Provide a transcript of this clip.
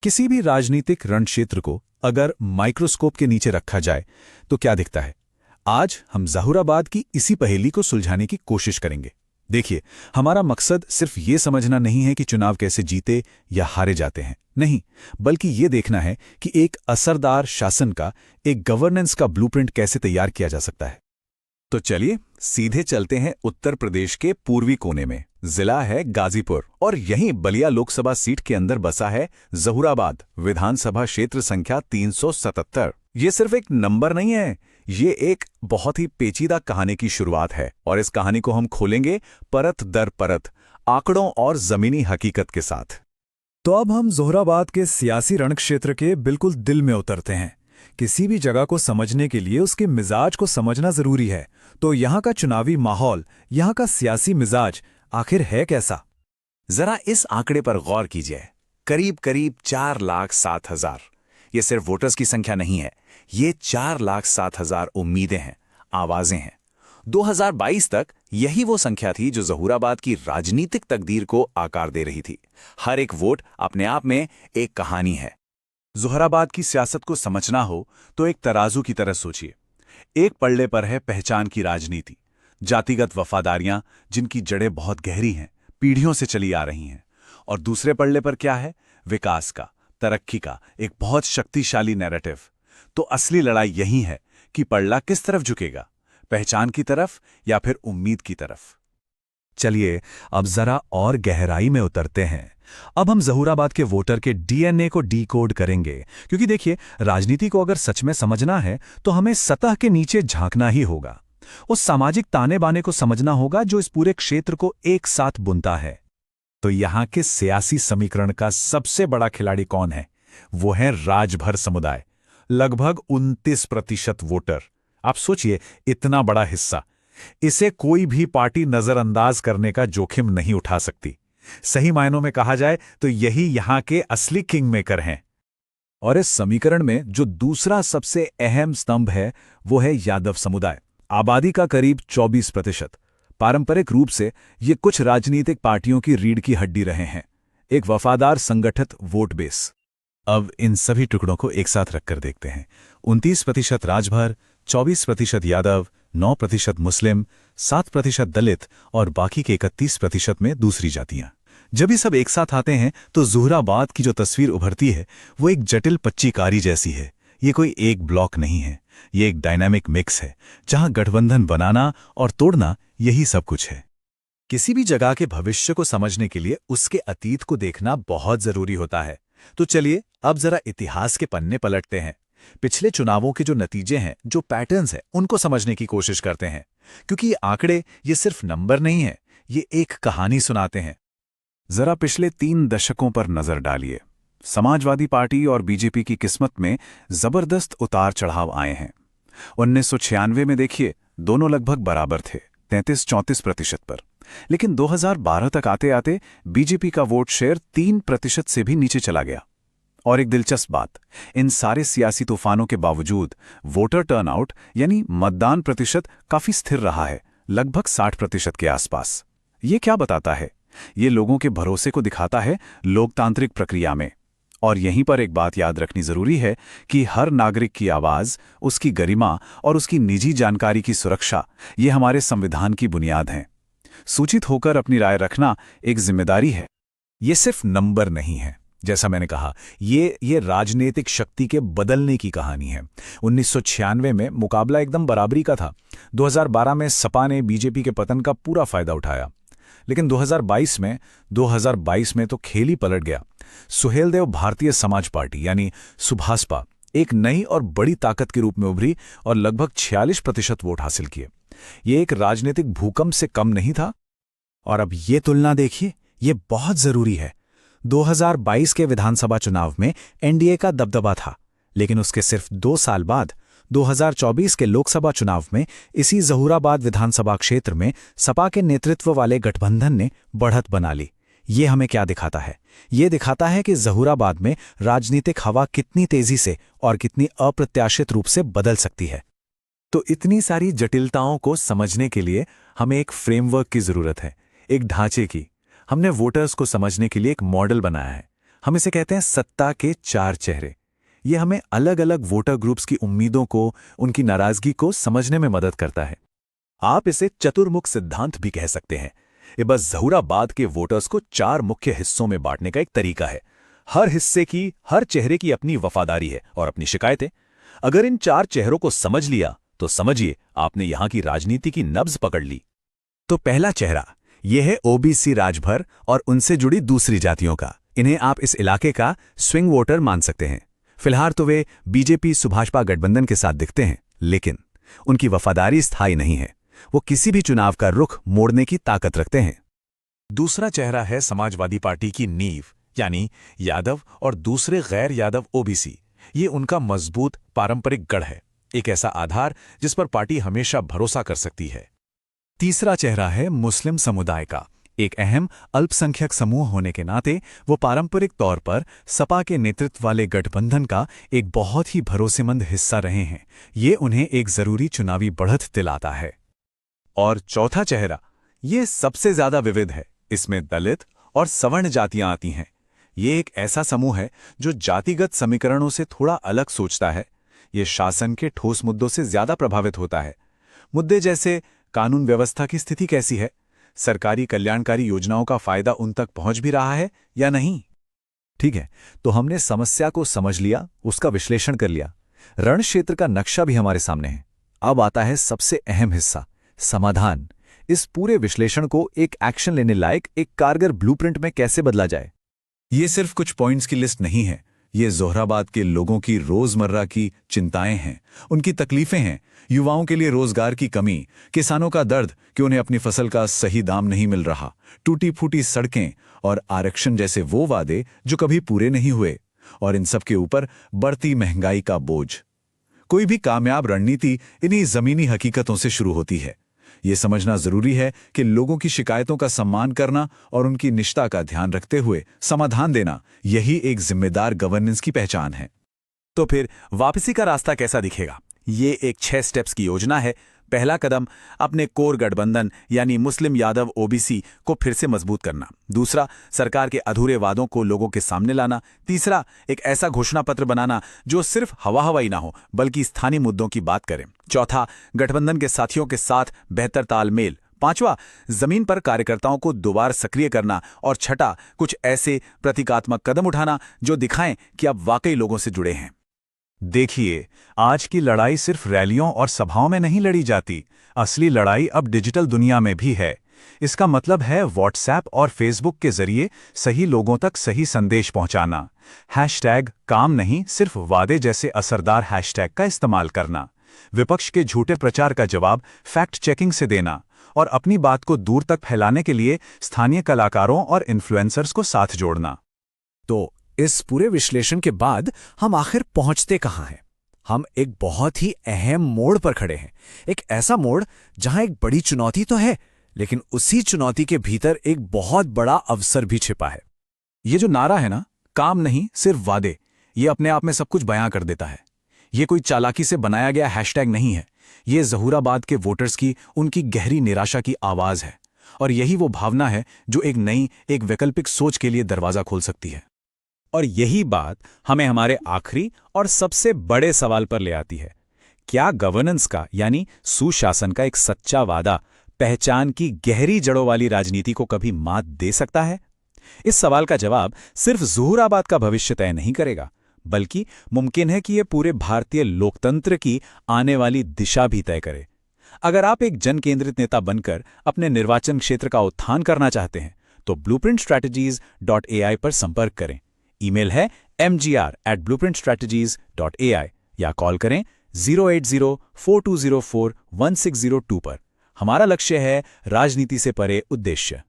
किसी भी राजनीतिक रणक्षेत्र को अगर माइक्रोस्कोप के नीचे रखा जाए तो क्या दिखता है? आज हम ज़हूराबाद की इसी पहेली को सुलझाने की कोशिश करेंगे। देखिए, हमारा मकसद सिर्फ ये समझना नहीं है कि चुनाव कैसे जीते या हारे जाते हैं, नहीं, बल्कि ये देखना है कि एक असरदार शासन का, एक गवर्नेंस का ब्लूप्रिंट कैसे तैयार किया जा सकता है। तो चलिए सीधे चलते हैं उत्तर प्रदेश के पूर्वी कोने में। जिला है गाजीपुर और यहीं बलिया लोकसभा सीट के अंदर बसा है ज़हूराबाद, विधानसभा क्षेत्र संख्या 377। ये सिर्फ एक नंबर नहीं है, ये एक बहुत ही पेचीदा कहानी की शुरुआत है और इस कहानी को हम खोलेंगे परत दर परत, आंकड़ों और जमीनी हकीकत के साथ। तो अब हम ज़हूराबाद के सियासी रणक्षेत्र के बिल्कुल दिल में उतरते हैं। किसी भी जगह को समझने के लिए उसके मिजाज को समझना जरूरी है। तो यहाँ का चुनावी माहौल, यहाँ का सियासी मिजाज आखिर है कैसा? जरा इस आंकड़े पर गौर कीजिए। करीब करीब 4,07,000। ये सिर्फ वोटर्स की संख्या नहीं है, ये 4,07,000 उम्मीदें हैं, आवाजें हैं। 2022 तक यही वो संख्या थी जो ज़हूराबाद की राजनीतिक तकदीर को आकार दे रही थी। हर एक वोट अपने आप में एक कहानी है। ज़हूराबाद की सियासत को समझना हो तो एक तराजू की तरह सोचिए। एक पल्ले पर है पहचान की राजनीति, जातिगत वफादारियां जिनकी जड़ें बहुत गहरी हैं, पीढ़ियों से चली आ रही हैं। और दूसरे पल्ले पर क्या है? विकास का, तरक्की का एक बहुत शक्तिशाली नैरेटिव। तो असली लड़ाई यही है कि पल्ला किस तरफ झुकेगा, पहचान की तरफ या फिर उम्मीद की तरफ। चलिए अब जरा और गहराई में उतरते हैं। अब हम ज़हूराबाद के वोटर के डीएनए को डीकोड करेंगे, क्योंकि देखिए, राजनीति को अगर सच में समझना है तो हमें सतह के नीचे झांकना ही होगा। उस सामाजिक ताने बाने को समझना होगा जो इस पूरे क्षेत्र को एक साथ बुनता है। तो यहाँ के सियासी समीकरण का सबसे बड़ा खिलाड़ी कौन है? वो है राजभर समुदाय, लगभग 29% वोटर। आप सोचिए, इतना बड़ा हिस्सा, इसे कोई भी पार्टी नजरअंदाज करने का जोखिम नहीं उठा सकती। सही मायनों में कहा जाए तो यही यहां के असली किंग मेकर हैं। और इस समीकरण में जो दूसरा सबसे अहम स्तंभ है वो है यादव समुदाय, आबादी का करीब 24%। पारंपरिक रूप से ये कुछ राजनीतिक पार्टियों की रीढ़ की हड्डी रहे हैं, एक वफादार संगठित वोट बेस। अब इन सभी टुकड़ों को एक साथ रखकर देखते हैं। 29% राजभर, 24% यादव, 9% मुस्लिम, 7% दलित और बाकी के 31% में दूसरी जातियां। जब ये सब एक साथ आते हैं तो ज़हूराबाद की जो तस्वीर उभरती है वो एक जटिल पच्चीकारी जैसी है। ये कोई एक ब्लॉक नहीं है, ये एक डायनामिक मिक्स है जहां गठबंधन बनाना और तोड़ना यही सब कुछ है। किसी भी जगह के भविष्य को समझने के लिए उसके अतीत को देखना बहुत जरूरी होता है। तो चलिए अब जरा इतिहास के पन्ने पलटते हैं। पिछले चुनावों के जो नतीजे हैं, जो पैटर्न्स हैं, उनको समझने की कोशिश करते हैं, क्योंकि ये आंकड़े ये सिर्फ नंबर नहीं है, ये एक कहानी सुनाते हैं। जरा पिछले 3 दशकों पर नजर डालिए। समाजवादी पार्टी और बीजेपी की किस्मत में जबरदस्त उतार चढ़ाव आए हैं। 1996 में देखिए, दोनों लगभग बराबर थे, 33-34% पर। लेकिन 2012 तक आते आते बीजेपी का वोट शेयर 3% से भी नीचे चला गया। और एक दिलचस्प बात, इन सारे सियासी तूफानों के बावजूद वोटर टर्नआउट यानी मतदान प्रतिशत काफी स्थिर रहा है, लगभग 60% के आसपास। ये क्या बताता है? ये लोगों के भरोसे को दिखाता है लोकतांत्रिक प्रक्रिया में। और यहीं पर एक बात याद रखनी जरूरी है कि हर नागरिक की आवाज, उसकी गरिमा और उसकी निजी जानकारी की सुरक्षा, ये हमारे संविधान की बुनियाद हैं। सूचित होकर अपनी राय रखना एक जिम्मेदारी है, ये सिर्फ नंबर नहीं है। जैसा मैंने कहा, ये राजनीतिक शक्ति के बदलने की कहानी है। 1996 में मुकाबला एकदम बराबरी का था। 2012 में सपा ने बीजेपी के पतन का पूरा फायदा उठाया। लेकिन 2022 में तो खेल ही पलट गया। सुहेलदेव भारतीय समाज पार्टी यानी सुभाषपा एक नई और बड़ी ताकत के रूप में उभरी और लगभग 46% वोट हासिल किए। ये एक राजनीतिक भूकंप से कम नहीं था। और अब ये तुलना देखिए, ये बहुत जरूरी है। 2022 के विधानसभा चुनाव में एनडीए का दबदबा था, लेकिन उसके सिर्फ 2 साल बाद 2024 के लोकसभा चुनाव में इसी ज़हूराबाद विधानसभा क्षेत्र में सपा के नेतृत्व वाले गठबंधन ने बढ़त बना ली। ये हमें क्या दिखाता है? ये दिखाता है कि ज़हूराबाद में राजनीतिक हवा कितनी तेजी से और कितनी अप्रत्याशित रूप से बदल सकती है। तो इतनी सारी जटिलताओं को समझने के लिए हमें एक फ्रेमवर्क की जरूरत है, एक ढांचे की। हमने वोटर्स को समझने के लिए एक मॉडल बनाया है। हम इसे कहते हैं सत्ता के चार चेहरे। ये हमें अलग अलग वोटर ग्रुप्स की उम्मीदों को, उनकी नाराजगी को समझने में मदद करता है। आप इसे चतुर्मुख सिद्धांत भी कह सकते हैं। ये बस ज़हूराबाद के वोटर्स को चार मुख्य हिस्सों में बांटने का एक तरीका है। हर हिस्से की, हर चेहरे की अपनी वफादारी है और अपनी शिकायतें। अगर इन चार चेहरों को समझ लिया तो समझिए आपने यहां की राजनीति की नब्ज पकड़ ली। तो पहला चेहरा यह है ओबीसी राजभर और उनसे जुड़ी दूसरी जातियों का। इन्हें आप इस इलाके का स्विंग वोटर मान सकते हैं। फिलहाल तो वे बीजेपी सुभाषपा गठबंधन के साथ दिखते हैं, लेकिन उनकी वफादारी स्थायी नहीं है। वो किसी भी चुनाव का रुख मोड़ने की ताकत रखते हैं। दूसरा चेहरा है समाजवादी पार्टी की नींव, यानी यादव और दूसरे गैर यादव ओबीसी। ये उनका मजबूत पारंपरिक गढ़ है, एक ऐसा आधार जिस पर पार्टी हमेशा भरोसा कर सकती है। तीसरा चेहरा है मुस्लिम समुदाय का। एक अहम अल्पसंख्यक समूह होने के नाते वो पारंपरिक तौर पर सपा के नेतृत्व वाले गठबंधन का एक बहुत ही भरोसेमंद हिस्सा रहे हैं। ये उन्हें एक जरूरी चुनावी बढ़त दिलाता है। और चौथा चेहरा, ये सबसे ज्यादा विविध है। इसमें दलित और सवर्ण जातियां आती हैं। ये एक ऐसा समूह है जो जातिगत समीकरणों से थोड़ा अलग सोचता है। ये शासन के ठोस मुद्दों से ज्यादा प्रभावित होता है। मुद्दे जैसे कानून व्यवस्था की स्थिति कैसी है, सरकारी कल्याणकारी योजनाओं का फायदा उन तक पहुंच भी रहा है या नहीं। ठीक है, तो हमने समस्या को समझ लिया, उसका विश्लेषण कर लिया, रण क्षेत्र का नक्शा भी हमारे सामने है। अब आता है सबसे अहम हिस्सा, समाधान। इस पूरे विश्लेषण को एक एक्शन लेने लायक, एक कारगर ब्लूप्रिंट में कैसे बदला जाए। ये सिर्फ कुछ पॉइंट्स की लिस्ट नहीं है। ये ज़ोहराबाद के लोगों की रोजमर्रा की चिंताएं हैं, उनकी तकलीफें हैं। युवाओं के लिए रोजगार की कमी, किसानों का दर्द कि उन्हें अपनी फसल का सही दाम नहीं मिल रहा, टूटी फूटी सड़कें और आरक्षण जैसे वो वादे जो कभी पूरे नहीं हुए, और इन सब के ऊपर बढ़ती महंगाई का बोझ। कोई भी कामयाब रणनीति इन्हीं जमीनी हकीकतों से शुरू होती है। ये समझना जरूरी है कि लोगों की शिकायतों का सम्मान करना और उनकी निष्ठा का ध्यान रखते हुए समाधान देना, यही एक जिम्मेदार गवर्नेंस की पहचान है। तो फिर वापसी का रास्ता कैसा दिखेगा? ये एक 6 स्टेप्स की योजना है। पहला कदम, अपने कोर गठबंधन यानी मुस्लिम यादव ओबीसी को फिर से मजबूत करना। दूसरा, सरकार के अधूरे वादों को लोगों के सामने लाना। तीसरा, एक ऐसा घोषणा पत्र बनाना जो सिर्फ हवा हवाई ना हो बल्कि स्थानीय मुद्दों की बात करे। चौथा, गठबंधन के साथियों के साथ बेहतर तालमेल। पांचवा, जमीन पर कार्यकर्ताओं को दोबारा सक्रिय करना। और छठा, कुछ ऐसे प्रतीकात्मक कदम उठाना जो दिखाएं कि आप वाकई लोगों से जुड़े हैं। देखिए, आज की लड़ाई सिर्फ रैलियों और सभाओं में नहीं लड़ी जाती। असली लड़ाई अब डिजिटल दुनिया में भी है। इसका मतलब है व्हाट्सएप और फेसबुक के जरिए सही लोगों तक सही संदेश पहुंचाना। हैशटैग काम नहीं, सिर्फ वादे जैसे असरदार हैशटैग का इस्तेमाल करना। विपक्ष के झूठे प्रचार का जवाब फैक्ट चेकिंग से देना। और अपनी बात को दूर तक फैलाने के लिए स्थानीय कलाकारों और इन्फ्लुएंसर्स को साथ जोड़ना। तो इस पूरे विश्लेषण के बाद हम आखिर पहुंचते कहां हैं? हम एक बहुत ही अहम मोड़ पर खड़े हैं। एक ऐसा मोड़ जहां एक बड़ी चुनौती तो है, लेकिन उसी चुनौती के भीतर एक बहुत बड़ा अवसर भी छिपा है। ये जो नारा है ना, काम नहीं सिर्फ वादे, ये अपने आप में सब कुछ बयां कर देता है। ये कोई चालाकी से बनाया गया हैशटैग नहीं है। ये ज़हूराबाद के वोटर्स की, उनकी गहरी निराशा की आवाज है। और यही वो भावना है जो एक नई, एक वैकल्पिक सोच के लिए दरवाजा खोल सकती है। और यही बात हमें हमारे आखिरी और सबसे बड़े सवाल पर ले आती है। क्या गवर्नेंस का यानी सुशासन का एक सच्चा वादा पहचान की गहरी जड़ों वाली राजनीति को कभी मात दे सकता है? इस सवाल का जवाब सिर्फ ज़हूराबाद का भविष्य तय नहीं करेगा, बल्कि मुमकिन है कि यह पूरे भारतीय लोकतंत्र की आने वाली दिशा भी तय करे। अगर आप एक जन केंद्रित नेता बनकर अपने निर्वाचन क्षेत्र का उत्थान करना चाहते हैं तो blueprintstrategies.ai पर संपर्क करें। ईमेल है mgr@blueprintstrategies.ai या कॉल करें 08042041602 पर। हमारा लक्ष्य है राजनीति से परे उद्देश्य।